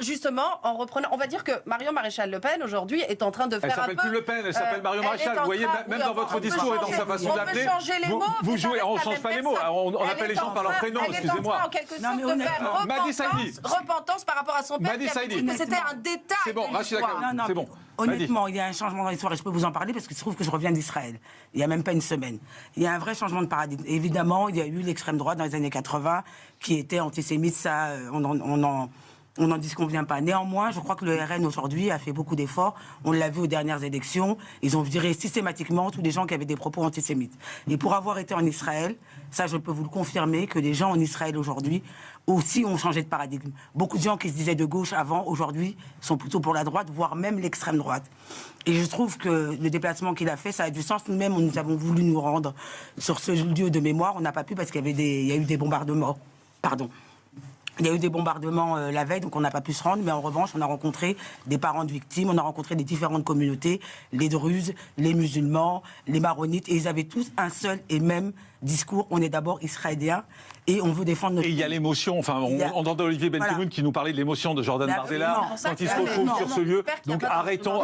justement, en reprenant, on va dire que Marion Maréchal Le Pen, aujourd'hui, est en train de faire un peu... Elle s'appelle plus Le Pen, elle s'appelle Marion Maréchal. Vous voyez, même dans votre discours et dans sa façon d'appeler, vous jouez, on ne change pas les mots, on appelle les gens par leur prénom, excusez-moi. Elle est en train, en quelque sorte, de faire repentance par rapport à son père, qui a dit que c'était un détail. C'est bon, Rachida Kahn, c'est bon. Honnêtement, il y a un changement dans l'histoire et je peux vous en parler parce qu'il se trouve que je reviens d'Israël. Il n'y a même pas une semaine. Il y a un vrai changement de paradigme. Évidemment, il y a eu l'extrême droite dans les années 80 qui était antisémite, ça, on n'en disconvient pas. Néanmoins, je crois que le RN aujourd'hui a fait beaucoup d'efforts. On l'a vu aux dernières élections. Ils ont viré systématiquement tous les gens qui avaient des propos antisémites. Et pour avoir été en Israël, ça je peux vous le confirmer, que les gens en Israël aujourd'hui aussi ont changé de paradigme. Beaucoup de gens qui se disaient de gauche avant, aujourd'hui, sont plutôt pour la droite, voire même l'extrême droite. Et je trouve que le déplacement qu'il a fait, ça a du sens. Nous-mêmes, nous avons voulu nous rendre sur ce lieu de mémoire. On n'a pas pu parce qu'il y a eu des bombardements. Pardon. Il y a eu des bombardements la veille, donc on n'a pas pu se rendre. Mais en revanche, on a rencontré des parents de victimes, on a rencontré des différentes communautés, les Druzes, les musulmans, les maronites, et ils avaient tous un seul et même discours. On est d'abord israéliens et on veut défendre notre pays. Et il y a l'émotion, enfin, on entend Olivier Benkemoun qui nous parlait de l'émotion de Jordan Bardella quand il se retrouve sur ce lieu. Donc arrêtons.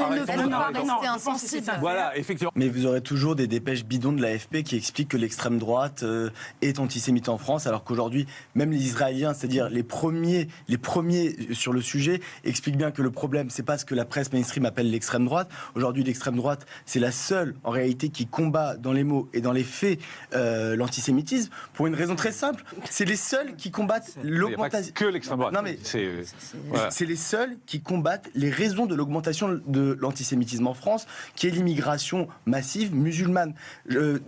Voilà, effectivement. Mais vous aurez toujours des dépêches bidons de l'AFP qui expliquent que l'extrême droite est antisémite en France, alors qu'aujourd'hui, même les Israéliens, c'est-à-dire les premiers sur le sujet, expliquent bien que le problème, c'est pas ce que la presse mainstream appelle l'extrême droite. Aujourd'hui, l'extrême droite, c'est la seule, en réalité, qui combat dans les mots et dans les faits l'antisémitisme, pour une raison très simple. C'est les seuls qui combattent l'augmentation... que l'extrême droite. Non, mais c'est les seuls qui combattent les raisons de l'augmentation de l'antisémitisme en France, qui est l'immigration massive musulmane.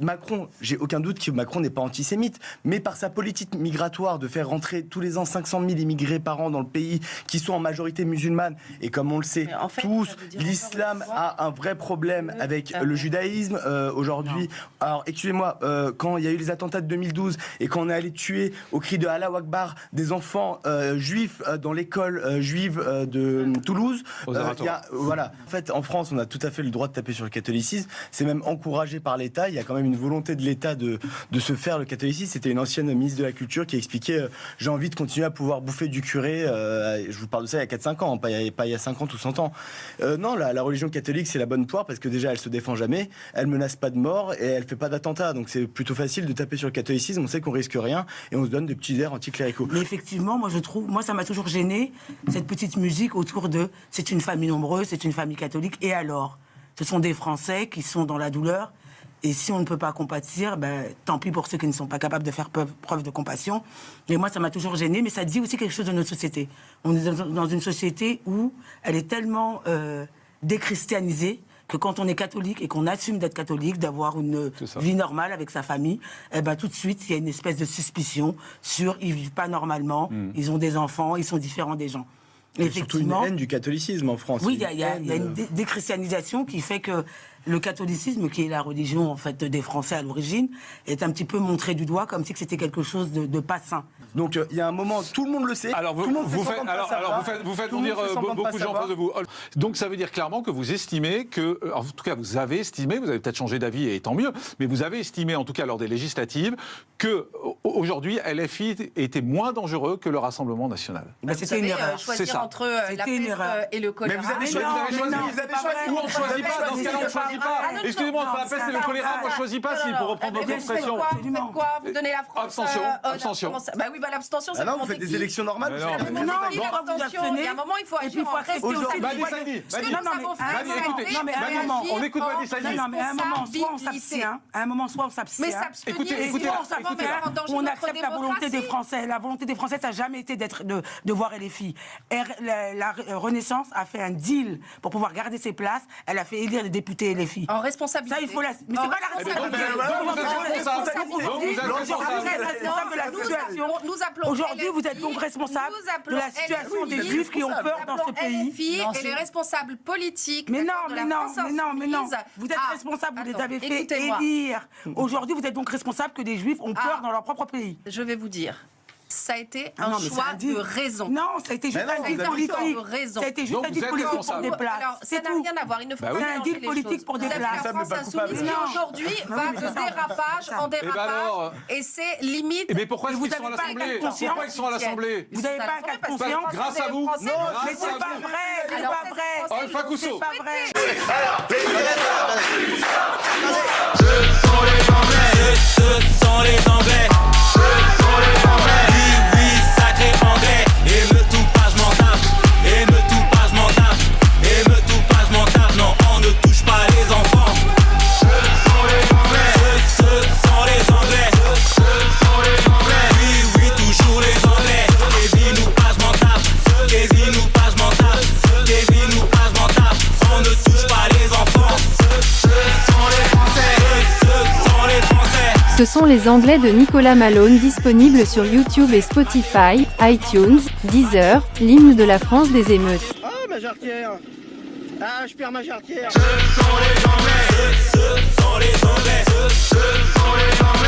Macron, j'ai aucun doute que Macron n'est pas antisémite, mais par sa politique migratoire de faire rentrer tous les ans 500 000 immigrés par an dans le pays, qui sont en majorité musulmanes, et comme on le sait tous, l'islam a un vrai problème avec le judaïsme aujourd'hui. Alors, excusez-moi, quand il y a eu les attentats de 2012 et quand on est allé tuer au cri de Allah Akbar des enfants juifs dans l'école juive de Toulouse, voilà. En fait, en France, on a tout à fait le droit de taper sur le catholicisme. C'est même encouragé par l'État. Il y a quand même une volonté de l'État de se faire le catholicisme. C'était une ancienne ministre de la Culture qui expliquait j'ai envie de continuer à pouvoir bouffer du curé. Je vous parle de ça il y a 4-5 ans, pas il y a 50 ou 100 ans. Non, la religion catholique, c'est la bonne poire parce que déjà, elle se défend jamais, elle menace pas de mort et elle fait pas d'attentat. Donc c'est plutôt facile de taper sur le catholicisme. On sait qu'on risque rien et on se donne des petits airs anticléricaux. Mais effectivement, moi ça m'a toujours gêné, cette petite musique autour de c'est une famille nombreuse, c'est une famille catholique, et alors ce sont des Français qui sont dans la douleur, et si on ne peut pas compatir, tant pis pour ceux qui ne sont pas capables de faire preuve de compassion. Mais moi ça m'a toujours gêné, mais ça dit aussi quelque chose de notre société. On est dans une société où elle est tellement déchristianisée que quand on est catholique et qu'on assume d'être catholique, d'avoir une vie normale avec sa famille, tout de suite, il y a une espèce de suspicion sur ils vivent pas normalement, ils ont des enfants, ils sont différents des gens. Et surtout une haine du catholicisme en France. Oui, il y a une déchristianisation qui fait que le catholicisme, qui est la religion en fait des Français à l'origine, est un petit peu montré du doigt comme si c'était quelque chose de pas sain. Donc il y a un moment, tout le monde le sait. Alors vous faites vous dire beaucoup de gens en face de vous. Donc ça veut dire clairement que vous estimez que, en tout cas vous avez estimé, vous avez peut-être changé d'avis et tant mieux, mais vous avez estimé en tout cas lors des législatives que aujourd'hui LFI était moins dangereux que le Rassemblement national. C'était une erreur. Choisir entre la peste et le choléra. Mais vous avez choisi. Ou on ne choisit pas. Dans ce cas-là, on ne choisit pas. Excusez-moi, entre la peste et le choléra, moi je ne choisis pas, pour reprendre votre expression. Vous faites quoi? Vous donnez la France Abstention. Oui, l'abstention, c'est vous faites des élections normales. Non, l'abstention, il y a un moment, il faut agir en rester aussi. On écoute Badi Saïdi. Non, mais à un moment, soit on s'abstient. Mais s'abstenir, écoutez, on accepte la volonté des Français. La volonté des Français, ça n'a jamais été de voir LFI. La Renaissance a fait un deal pour pouvoir garder ses places. Elle a fait élire les députés LFI. En responsabilité. Ça, il faut la... Mais c'est pas la responsabilité. Aujourd'hui, vous êtes donc responsable de la situation des Juifs qui ont peur dans ce pays. Et les responsables politiques. Mais non. Vous êtes responsable, vous les avez fait élire. Aujourd'hui, vous êtes donc responsable que des Juifs ont peur dans leur propre pays. Je vais vous dire. ça a été un choix de raison. Non, ça a été juste un deal politique. Ça a été juste un deal politique pour des places. Alors, ça n'a rien à voir. Il ne faut pas un deal politique pour des places. La France insoumise qui aujourd'hui va de dérapage en dérapage et c'est limite. Mais pourquoi ils sont à l'Assemblée? Pourquoi ils sont à l'Assemblée? Vous n'avez pas un cas de conscience? Grâce à vous. Non, mais c'est pas vrai. C'est pas vrai. Alpha Cousso. C'est pas vrai. Ce sont les Anglais. Oui, sacré anglais. Et me tout pas, je m'en tape. Et me tout pas, je m'en tape. Et me tout pas, je m'en tape. Non, on ne touche pas les enfants. Ce sont les Anglais. Ce sont les Anglais. Oui, toujours les Anglais. Kevin ou pas, je m'en tape. Kevin ou pas, je m'en tape. Kevin ou pas, je m'en tape. On ne touche pas les enfants. Ce sont les Français. Ce sont les Français. Ce sont les Anglais de Nicolas Malone, disponibles sur YouTube et Spotify, iTunes, Deezer, l'hymne de la France des émeutes. Ah, ma jarretière. Ah, je perds ma jarretière. Ce sont les Anglais. Ce sont les Anglais. Ce sont les Anglais.